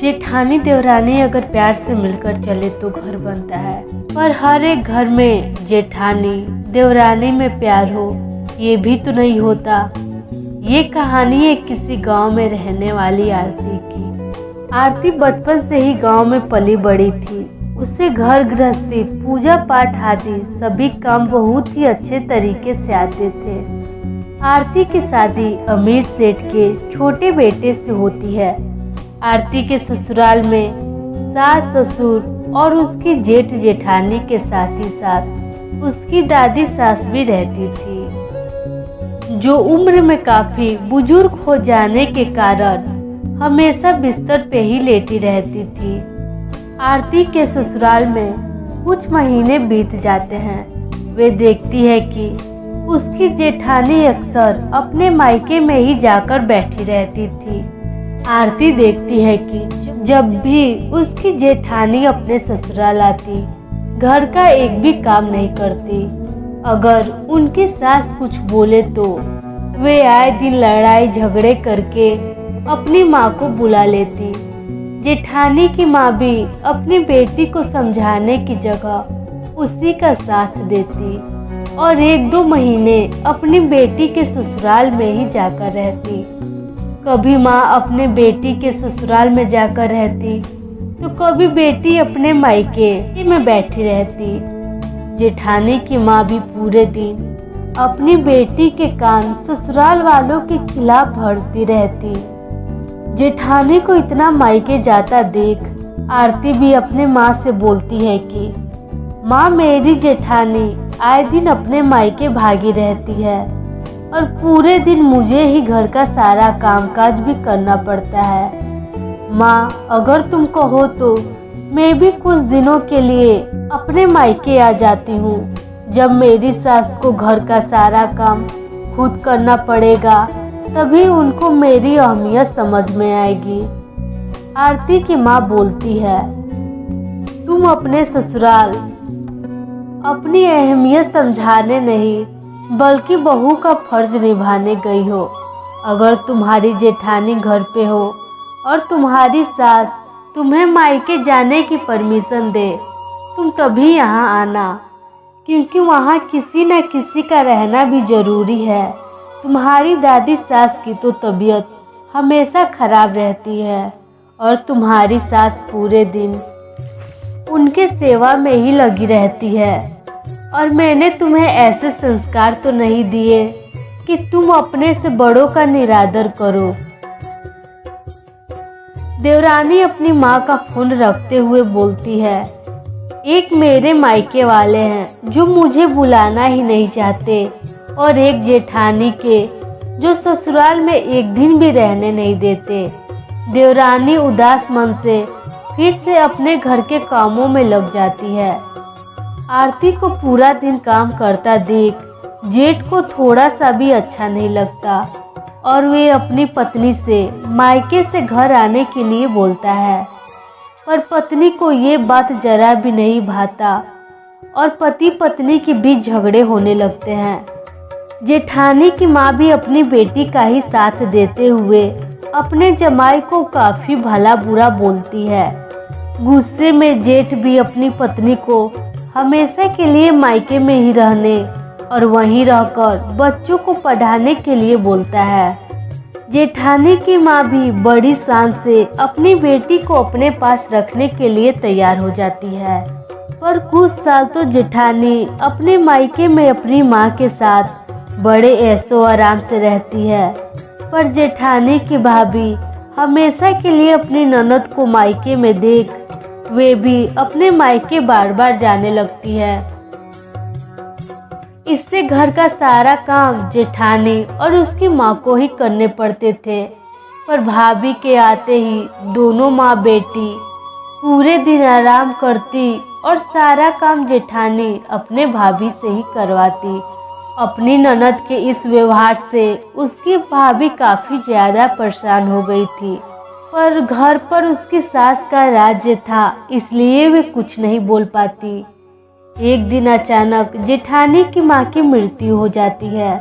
जेठानी देवरानी अगर प्यार से मिलकर चले तो घर बनता है, पर हर एक घर में जेठानी देवरानी में प्यार हो ये भी तो नहीं होता। ये कहानी है किसी गांव में रहने वाली आरती की। आरती बचपन से ही गांव में पली बड़ी थी। उसे घर गृहस्थी, पूजा पाठ आदि सभी काम बहुत ही अच्छे तरीके से आते थे। आरती की शादी अमीर सेठ के छोटे बेटे से होती है। आरती के ससुराल में सास ससुर और उसकी जेठ जेठानी के साथ ही साथ उसकी दादी सास भी रहती थी, जो उम्र में काफी बुजुर्ग हो जाने के कारण हमेशा बिस्तर पे ही लेटी रहती थी। आरती के ससुराल में कुछ महीने बीत जाते हैं। वे देखती है कि उसकी जेठानी अक्सर अपने मायके में ही जाकर बैठी रहती थी। आरती देखती है कि जब भी उसकी जेठानी अपने ससुराल आती, घर का एक भी काम नहीं करती। अगर उनकी सास कुछ बोले तो वे आए दिन लड़ाई झगड़े करके अपनी माँ को बुला लेती। जेठानी की माँ भी अपनी बेटी को समझाने की जगह उसी का साथ देती और 1-2 महीने अपनी बेटी के ससुराल में ही जाकर रहती। कभी माँ अपने बेटी के ससुराल में जाकर रहती तो कभी बेटी अपने मायके में बैठी रहती। जेठानी की माँ भी पूरे दिन अपनी बेटी के कान ससुराल वालों के खिलाफ भरती रहती। जेठानी को इतना मायके जाता देख आरती भी अपने माँ से बोलती है कि माँ, मेरी जेठानी आए दिन अपने मायके भागी रहती है और पूरे दिन मुझे ही घर का सारा कामकाज भी करना पड़ता है। माँ, अगर तुम कहो तो मैं भी कुछ दिनों के लिए अपने मायके आ जाती हूँ। जब मेरी सास को घर का सारा काम खुद करना पड़ेगा तभी उनको मेरी अहमियत समझ में आएगी। आरती की माँ बोलती है, तुम अपने ससुराल अपनी अहमियत समझाने नहीं बल्कि बहू का फर्ज निभाने गई हो। अगर तुम्हारी जेठानी घर पे हो और तुम्हारी सास तुम्हें मायके जाने की परमिशन दे, तुम तभी यहाँ आना, क्योंकि वहाँ किसी न किसी का रहना भी जरूरी है। तुम्हारी दादी सास की तो तबीयत हमेशा खराब रहती है और तुम्हारी सास पूरे दिन उनके सेवा में ही लगी रहती है। और मैंने तुम्हें ऐसे संस्कार तो नहीं दिए कि तुम अपने से बड़ों का निरादर करो। देवरानी अपनी माँ का फोन रखते हुए बोलती है, एक मेरे मायके वाले हैं जो मुझे बुलाना ही नहीं चाहते और एक जेठानी के जो ससुराल में एक दिन भी रहने नहीं देते। देवरानी उदास मन से फिर से अपने घर के कामों में लग जाती है। आरती को पूरा दिन काम करता देख जेठ को थोड़ा सा भी अच्छा नहीं लगता और वे अपनी पत्नी से मायके से घर आने के लिए बोलता है, पर पत्नी को ये बात जरा भी नहीं भाता और पति पत्नी के बीच झगड़े होने लगते हैं। जेठानी की माँ भी अपनी बेटी का ही साथ देते हुए अपने जमाई को काफी भला बुरा बोलती है। गुस्से में जेठ भी अपनी पत्नी को हमेशा के लिए मायके में ही रहने और वहीं रहकर बच्चों को पढ़ाने के लिए बोलता है। जेठानी की माँ भी बड़ी शान से अपनी बेटी को अपने पास रखने के लिए तैयार हो जाती है, पर कुछ साल तो जेठानी अपने मायके में अपनी माँ के साथ बड़े ऐशो आराम से रहती है। पर जेठानी की भाभी हमेशा के लिए अपनी ननद को मायके में देख वे भी अपने मायके बार बार जाने लगती है। इससे घर का सारा काम जेठानी और उसकी माँ को ही करने पड़ते थे। पर भाभी के आते ही दोनों माँ बेटी पूरे दिन आराम करती और सारा काम जेठानी अपने भाभी से ही करवाती। अपनी ननद के इस व्यवहार से उसकी भाभी काफी ज्यादा परेशान हो गई थी, पर घर पर उसकी सास का राज्य था इसलिए वे कुछ नहीं बोल पाती। एक दिन अचानक जेठानी की माँ की मृत्यु हो जाती है।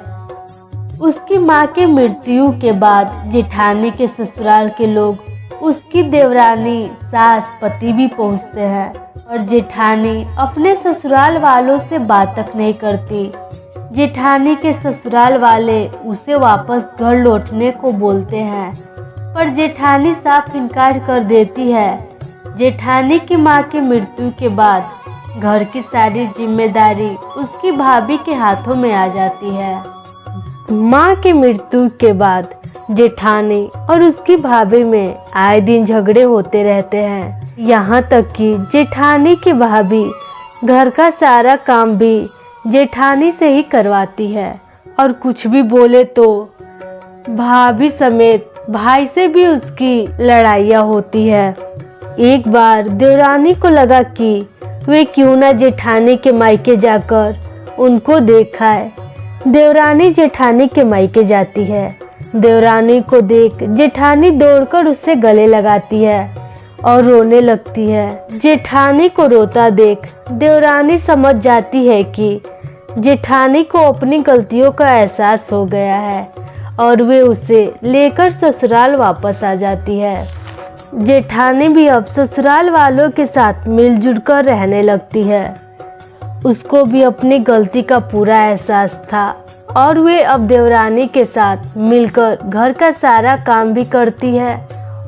उसकी माँ के मृत्यु के बाद जेठानी के ससुराल के लोग उसकी देवरानी, सास, पति भी पहुंचते हैं और जेठानी अपने ससुराल वालों से बात तक नहीं करती। जेठानी के ससुराल वाले उसे वापस घर लौटने को बोलते हैं, पर जेठानी साफ इनकार कर देती है। जेठानी की मां की मृत्यु के बाद घर की सारी जिम्मेदारी उसकी भाभी के हाथों में आ जाती है। मां की मृत्यु के बाद जेठानी और उसकी भाभी में आए दिन झगड़े होते रहते हैं। यहाँ तक कि जेठानी की भाभी घर का सारा काम भी जेठानी से ही करवाती है और कुछ भी बोले तो भाभी समेत भाई से भी उसकी लड़ाइयाँ होती है। एक बार देवरानी को लगा कि वे क्यों ना जेठानी के मायके जाकर उनको देखाए। देवरानी जेठानी के मायके जाती है। देवरानी को देख जेठानी दौड़कर उससे गले लगाती है और रोने लगती है। जेठानी को रोता देख देवरानी समझ जाती है कि जेठानी को अपनी गलतियों का एहसास हो गया है और वे उसे लेकर ससुराल वापस आ जाती है। जेठानी भी अब ससुराल वालों के साथ मिलजुल कर रहने लगती है। उसको भी अपनी गलती का पूरा एहसास था और वे अब देवरानी के साथ मिलकर घर का सारा काम भी करती है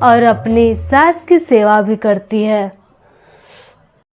और अपनी सास की सेवा भी करती है।